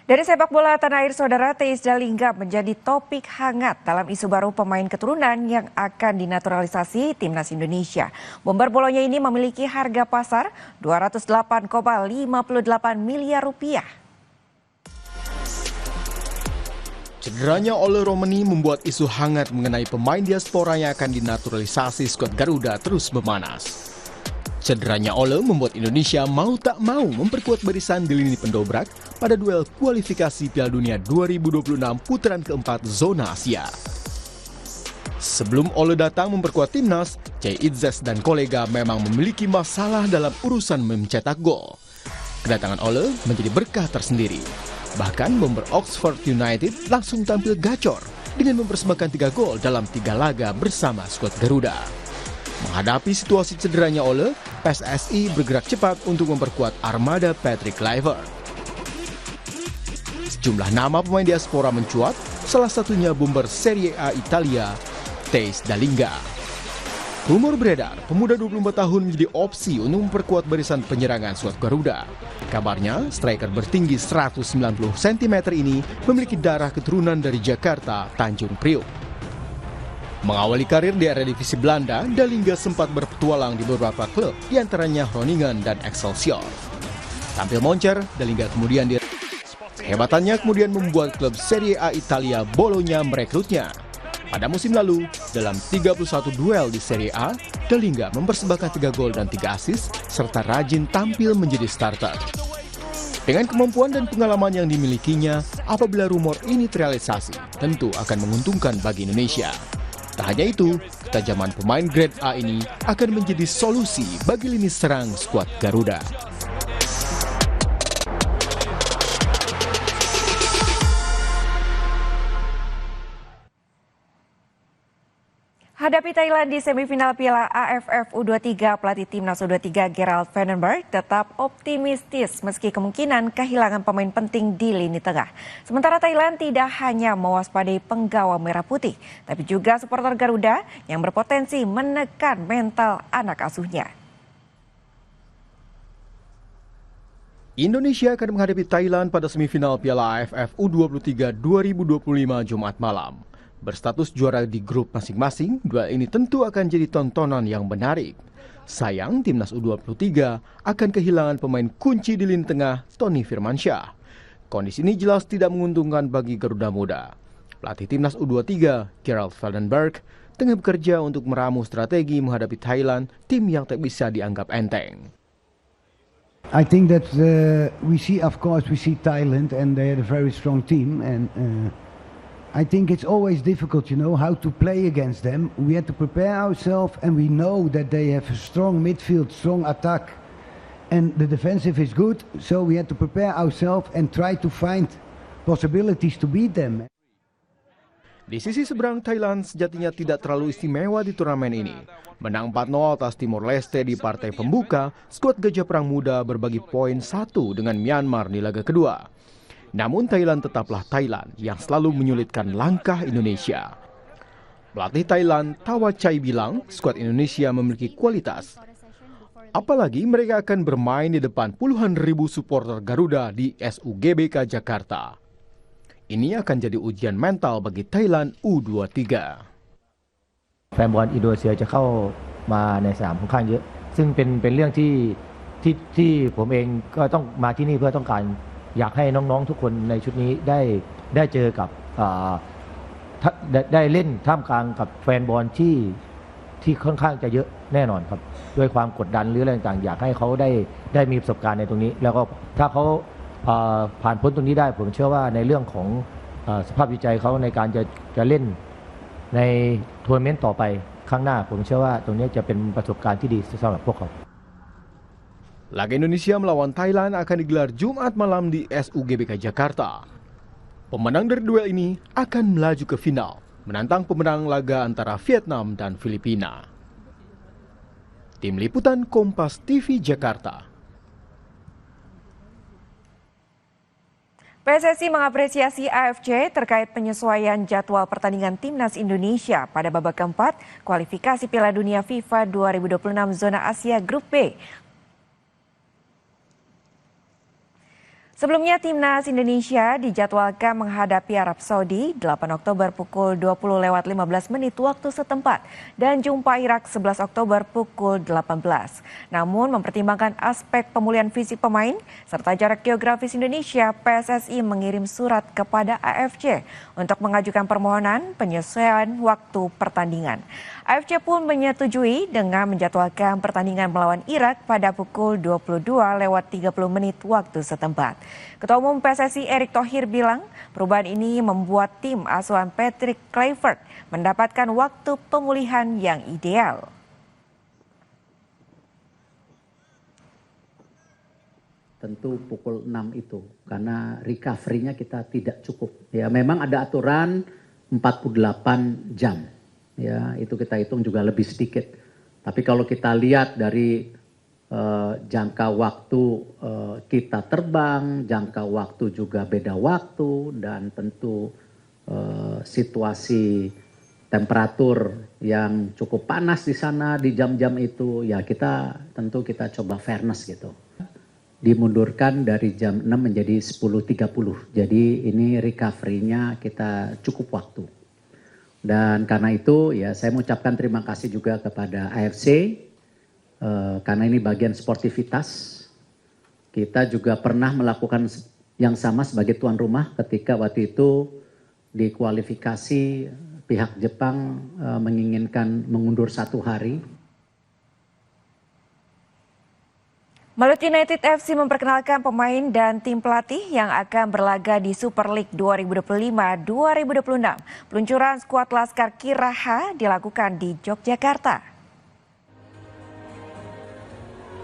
Dari sepak bola tanah air, saudara, Theis Dalingga menjadi topik hangat dalam isu baru pemain keturunan yang akan dinaturalisasi timnas Indonesia. Bomber bolonya ini memiliki harga pasar 208,58 miliar rupiah. Cederanya Ole Romani membuat isu hangat mengenai pemain diaspora yang akan dinaturalisasi skuad Garuda terus memanas. Cederanya Ole membuat Indonesia mau tak mau memperkuat barisan di lini pendobrak pada duel kualifikasi Piala Dunia 2026 putaran keempat zona Asia. Sebelum Ole datang memperkuat timnas, Cai Idzes dan kolega memang memiliki masalah dalam urusan mencetak gol. Kedatangan Ole menjadi berkah tersendiri. Bahkan bomber Oxford United langsung tampil gacor dengan mempersembahkan 3 gol dalam 3 laga bersama skuad Garuda. Menghadapi situasi cederanya Ole, PSSI bergerak cepat untuk memperkuat armada Patrick Kluivert. Sejumlah nama pemain diaspora mencuat, salah satunya bomber Serie A Italia, Theis Dalingga. Rumor beredar, pemuda 24 tahun menjadi opsi untuk memperkuat barisan penyerangan skuad Garuda. Kabarnya, striker bertinggi 190 cm ini memiliki darah keturunan dari Jakarta, Tanjung Priok. Mengawali karir di Eredivisie Belanda, Dalingga sempat berpetualang di beberapa klub, diantaranya Groningen dan Excelsior. Tampil moncer, Dalingga kemudian kehebatannya kemudian membuat klub Serie A Italia Bologna merekrutnya. Pada musim lalu, dalam 31 duel di Serie A, Dalingga mempersembahkan 3 gol dan 3 assist, serta rajin tampil menjadi starter. Dengan kemampuan dan pengalaman yang dimilikinya, apabila rumor ini terrealisasi, tentu akan menguntungkan bagi Indonesia. Tak hanya itu, ketajaman pemain grade A ini akan menjadi solusi bagi lini serang skuad Garuda. Hadapi Thailand di semifinal Piala AFF U23, pelatih timnas U23 Gerald Vandenberg tetap optimistis meski kemungkinan kehilangan pemain penting di lini tengah. Sementara Thailand tidak hanya mewaspadai penggawa merah putih, tapi juga supporter Garuda yang berpotensi menekan mental anak asuhnya. Indonesia akan menghadapi Thailand pada semifinal Piala AFF U23 2025 Jumat malam. Berstatus juara di grup masing-masing, duel ini tentu akan jadi tontonan yang menarik. Sayang, timnas U23 akan kehilangan pemain kunci di lini tengah, Tony Firmansyah. Kondisi ini jelas tidak menguntungkan bagi Garuda Muda. Pelatih timnas U23, Gerald Vandenberg, tengah bekerja untuk meramu strategi menghadapi Thailand, tim yang tak bisa dianggap enteng. I think that we see Thailand and they are a very strong team and I think it's always difficult, how to play against them. We have to prepare ourselves and we know that they have a strong midfield, strong attack and the defensive is good. So we have to prepare ourselves and try to find possibilities to beat them. Di sisi seberang, Thailand sejatinya tidak terlalu istimewa di turnamen ini. Menang 4-0 atas Timor Leste di partai pembuka, skuad Gajah Perang Muda berbagi poin 1 dengan Myanmar di laga kedua. Namun Thailand tetaplah Thailand yang selalu menyulitkan langkah Indonesia. Pelatih Thailand Tawa Chai bilang skuad Indonesia memiliki kualitas. Apalagi mereka akan bermain di depan puluhan ribu supporter Garuda di SUGBK Jakarta. Ini akan jadi ujian mental bagi Thailand U23. แฟนบอลอินโดนีเซียจะเข้ามาในสนามค่อนข้างเยอะซึ่งเป็นเรื่องที่ผมเองก็ต้องมาที่นี่เพื่อต้องการอยากให้น้องๆทุกคนในชุดนี้ได้เจอกับได้เล่นท่ามกลางกับแฟนบอลที่ค่อนข้างจะเยอะแน่นอนครับด้วยความกดดันหรืออะไรต่างๆอยากให้เขาได้มีประสบการณ์ในตรงนี้แล้วก็ถ้าเขาผ่านพ้นตรงนี้ได้ผมเชื่อว่าในเรื่องของสภาพจิตใจเขาในการจะเล่นในทัวร์นาเมนต์ต่อไปข้างหน้าผมเชื่อว่าตรงนี้จะเป็นประสบการณ์ที่ดีสำหรับพวกเขา Laga Indonesia melawan Thailand akan digelar Jumat malam di SUGBK Jakarta. Pemenang dari duel ini akan melaju ke final, menantang pemenang laga antara Vietnam dan Filipina. Tim Liputan Kompas TV Jakarta. PSSI mengapresiasi AFC terkait penyesuaian jadwal pertandingan timnas Indonesia pada babak keempat kualifikasi Piala Dunia FIFA 2026 zona Asia Grup B. Sebelumnya, Timnas Indonesia dijadwalkan menghadapi Arab Saudi 8 Oktober pukul 20:15 waktu setempat dan jumpa Irak 11 Oktober pukul 18. Namun mempertimbangkan aspek pemulihan fisik pemain serta jarak geografis Indonesia, PSSI mengirim surat kepada AFC untuk mengajukan permohonan penyesuaian waktu pertandingan. AFC pun menyetujui dengan menjadwalkan pertandingan melawan Irak pada pukul 22:30 waktu setempat. Ketua Umum PSSI Erick Thohir bilang perubahan ini membuat tim asuhan Patrick Kluivert mendapatkan waktu pemulihan yang ideal. Tentu pukul 6 itu karena recovery-nya kita tidak cukup. Ya, memang ada aturan 48 jam. Ya, itu kita hitung juga lebih sedikit. Tapi kalau kita lihat dari jangka waktu kita terbang, jangka waktu juga beda waktu, dan tentu situasi temperatur yang cukup panas di sana di jam-jam itu, ya tentu kita coba fairness gitu. Dimundurkan dari jam 6 menjadi 10:30. Jadi ini recovery-nya kita cukup waktu. Dan karena itu ya saya mengucapkan terima kasih juga kepada AFC karena ini bagian sportivitas. Kita juga pernah melakukan yang sama sebagai tuan rumah ketika waktu itu di kualifikasi pihak Jepang menginginkan mengundur 1 hari. Malut United FC memperkenalkan pemain dan tim pelatih yang akan berlaga di Super League 2025-2026. Peluncuran skuad Laskar Kiraha dilakukan di Yogyakarta.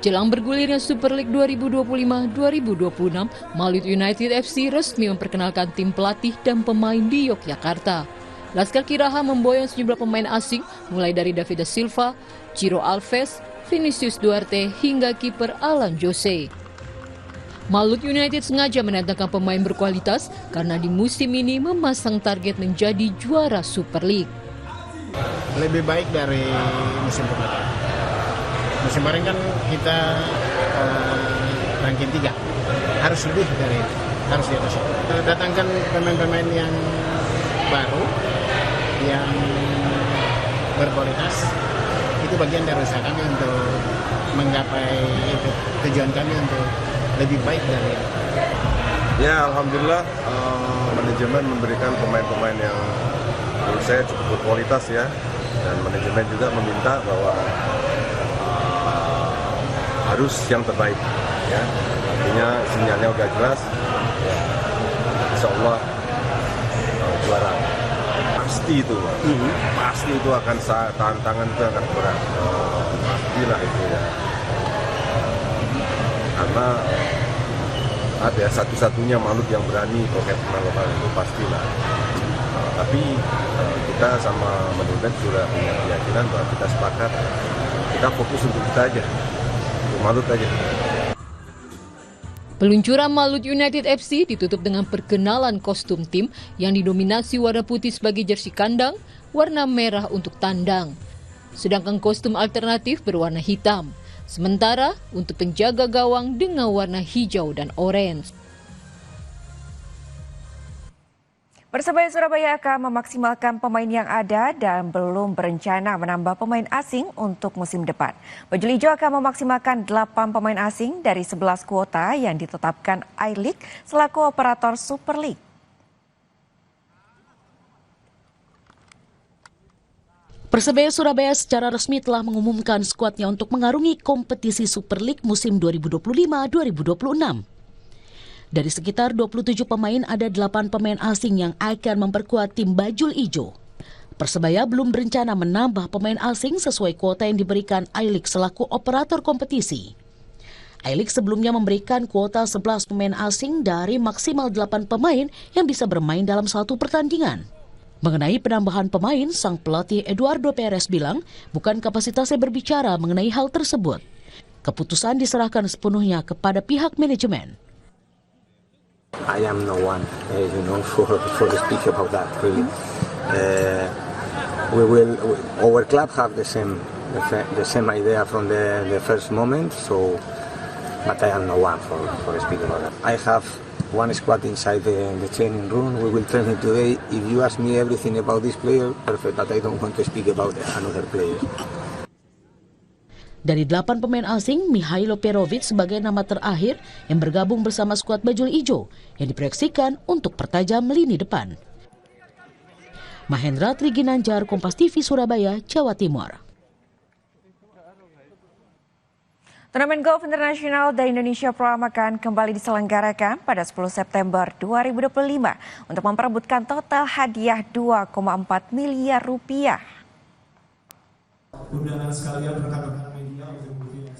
Jelang bergulirnya Super League 2025-2026, Malut United FC resmi memperkenalkan tim pelatih dan pemain di Yogyakarta. Laskar Kiraha memboyong sejumlah pemain asing mulai dari David da Silva, Ciro Alves, Vinicius Duarte hingga kiper Alan Jose. Malut United sengaja mendatangkan pemain berkualitas karena di musim ini memasang target menjadi juara Super League. Lebih baik dari musim kemarin. Musim kemarin kan kita ranking 3, harus lebih dari itu, harus di atas itu. Datangkan pemain-pemain yang baru, yang berkualitas. Itu bagian dari usaha kami untuk menggapai itu, tujuan kami untuk lebih baik dari itu. Ya, alhamdulillah manajemen memberikan pemain-pemain yang menurut saya cukup berkualitas ya, dan manajemen juga meminta bahwa harus yang terbaik ya. Artinya sinyalnya udah jelas ya. Insya Allah juara. Pasti itu, pasti itu akan tantangan itu akan berat, pastilah itu ya. Karena ada satu-satunya Malut yang berani profesional lokal itu pastilah. Tapi kita sama manajemen sudah punya keyakinan bahwa kita sepakat, kita fokus untuk kita aja, untuk Malut aja. Peluncuran Malut United FC ditutup dengan perkenalan kostum tim yang didominasi warna putih sebagai jersey kandang, warna merah untuk tandang. Sedangkan kostum alternatif berwarna hitam. Sementara untuk penjaga gawang dengan warna hijau dan orange. Persebaya Surabaya akan memaksimalkan pemain yang ada dan belum berencana menambah pemain asing untuk musim depan. Bajul Ijo akan memaksimalkan 8 pemain asing dari 11 kuota yang ditetapkan I-League selaku operator Super League. Persebaya Surabaya secara resmi telah mengumumkan skuadnya untuk mengarungi kompetisi Super League musim 2025-2026. Dari sekitar 27 pemain, ada 8 pemain asing yang akan memperkuat tim Bajul Ijo. Persebaya belum berencana menambah pemain asing sesuai kuota yang diberikan I-League selaku operator kompetisi. I-League sebelumnya memberikan kuota 11 pemain asing dari maksimal 8 pemain yang bisa bermain dalam satu pertandingan. Mengenai penambahan pemain, sang pelatih Eduardo Perez bilang bukan kapasitasnya berbicara mengenai hal tersebut. Keputusan diserahkan sepenuhnya kepada pihak manajemen. I am no one, for to speak about that. Really, our club have the same idea from the first moment. So, but I am no one for speaking about that. I have one squad inside the training room. We will train him today. If you ask me everything about this player, perfect, but I don't want to speak about another player. Dari 8 pemain asing, Mihailo Perovic sebagai nama terakhir yang bergabung bersama skuad Bajul Ijo yang diproyeksikan untuk pertajam lini depan. Mahendra Triginanjar, Kompas TV, Surabaya, Jawa Timur. Turnamen golf internasional The Indonesia Pro Am akan kembali diselenggarakan pada 10 September 2025 untuk memperebutkan total hadiah 2,4 miliar rupiah.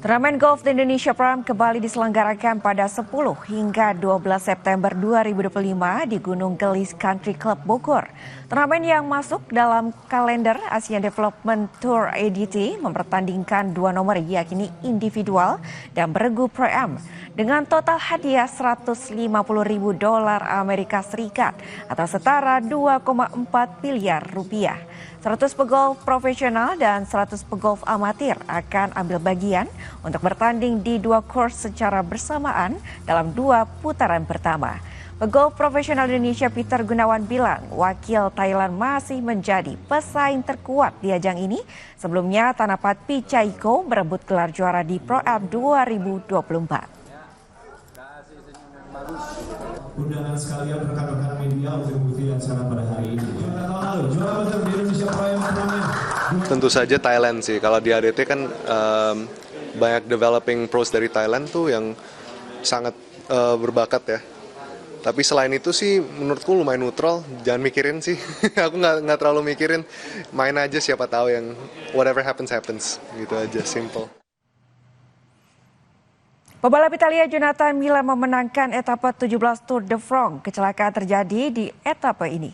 Turnamen golf The Indonesia Pro Am kembali diselenggarakan pada 10 hingga 12 September 2025 di Gunung Gelis Country Club Bogor. Turnamen yang masuk dalam kalender Asian Development Tour ADT mempertandingkan 2 nomor yakni individual dan beregu Pro Am dengan total hadiah $150.000 Amerika Serikat atau setara 2,4 miliar rupiah. 100 pegolf profesional dan 100 pegolf amatir akan ambil bagian untuk bertanding di 2 course secara bersamaan dalam 2 putaran pertama. Pegolf profesional Indonesia Peter Gunawan bilang wakil Thailand masih menjadi pesaing terkuat di ajang ini. Sebelumnya Tanapat Pichaiko berebut gelar juara di Pro Am 2024. Undangan sekalian rekan-rekan media untuk mengikuti acara pada hari ini. Juara di Indonesia Pro Am Turnamen. Tentu saja Thailand sih. Kalau di ADT kan banyak developing pros dari Thailand tuh yang sangat berbakat ya. Tapi selain itu sih menurutku lumayan neutral. Jangan mikirin sih. Aku nggak terlalu mikirin. Main aja siapa tahu yang whatever happens happens. Gitu aja, simple. Pebalap Italia Jonathan Milan memenangkan etapa 17 Tour de France. Kecelakaan terjadi di etapa ini.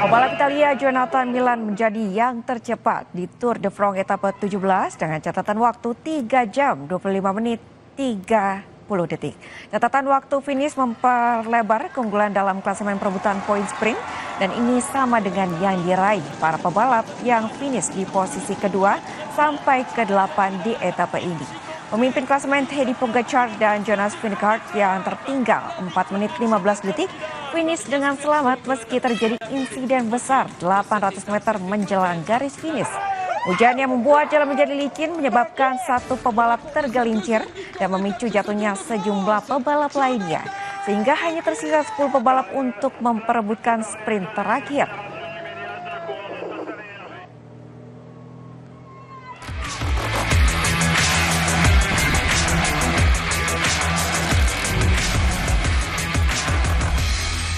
Pebalap Italia Jonathan Milan menjadi yang tercepat di Tour de France etapa 17 dengan catatan waktu 3 jam 25 menit 30 detik. Catatan waktu finish memperlebar keunggulan dalam klasemen perebutan poin sprint dan ini sama dengan yang diraih para pebalap yang finish di posisi kedua sampai ke-8 di etapa ini. Pemimpin klasemen Teddy Pogacar dan Jonas Vingegaard yang tertinggal 4 menit 15 detik finish dengan selamat meski terjadi insiden besar 800 meter menjelang garis finish. Hujan yang membuat jalan menjadi licin menyebabkan satu pebalap tergelincir dan memicu jatuhnya sejumlah pebalap lainnya. Sehingga hanya tersisa 10 pebalap untuk memperebutkan sprint terakhir.